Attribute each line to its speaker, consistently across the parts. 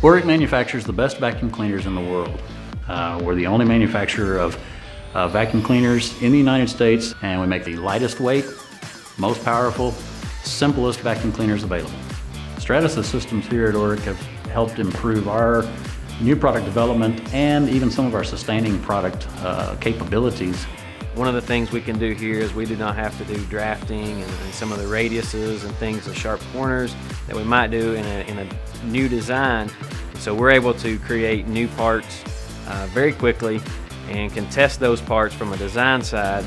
Speaker 1: Oreck manufactures the best vacuum cleaners in the world. We're the only manufacturer of vacuum cleaners in the United States, and we make the lightest weight, most powerful, simplest vacuum cleaners available. Stratasys systems here at Oreck have helped improve our new product development and even some of our sustaining product capabilities.
Speaker 2: One of the things we can do here is we do not have to do drafting and some of the radiuses and things, the sharp corners that we might do in a new design. So we're able to create new parts very quickly and can test those parts from a design side.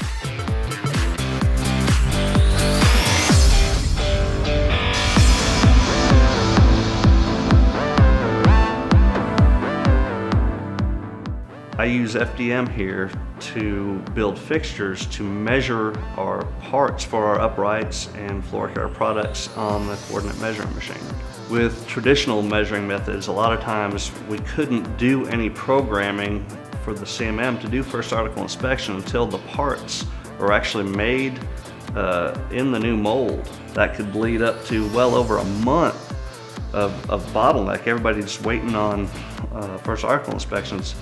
Speaker 3: I use FDM here to build fixtures to measure our parts for our uprights and floor care products on the coordinate measuring machine. With traditional measuring methods, a lot of times we couldn't do any programming for the CMM to do first article inspection until the parts were actually made in the new mold. That could lead up to well over a month of bottleneck. Everybody just waiting on first article inspections.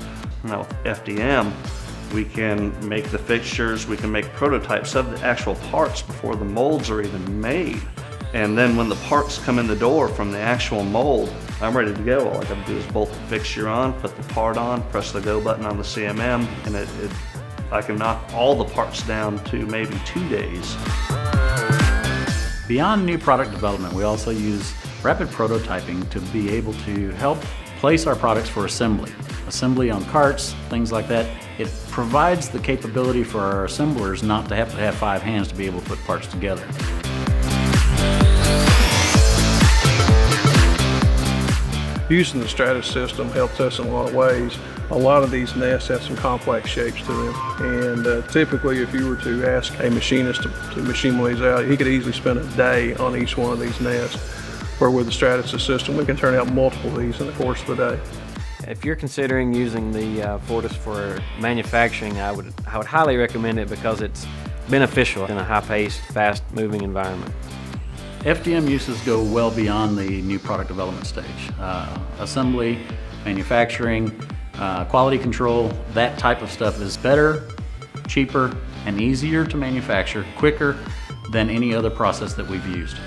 Speaker 3: Now with FDM, we can make the fixtures, we can make prototypes of the actual parts before the molds are even made. And then when the parts come in the door from the actual mold, I'm ready to go. All I gotta do is bolt the fixture on, put the part on, press the go button on the CMM, and I can knock all the parts down to maybe 2 days.
Speaker 1: Beyond new product development, we also use rapid prototyping to be able to help place our products for assembly. Assembly on carts, things like that. It provides the capability for our assemblers not to have 5 hands to be able to put parts together.
Speaker 4: Using the Stratasys system helps us in a lot of ways. A lot of these nests have some complex shapes to them, and typically if you were to ask a machinist to machine one of these out, he could easily spend a day on each one of these nests, where with the Stratasys system we can turn out multiple of these in the course of a day.
Speaker 2: If you're considering using the Fortus for manufacturing, I would highly recommend it because it's beneficial in a high-paced, fast-moving environment.
Speaker 1: FDM uses go well beyond the new product development stage. Assembly, manufacturing, quality control, that type of stuff is better, cheaper, and easier to manufacture, quicker than any other process that we've used.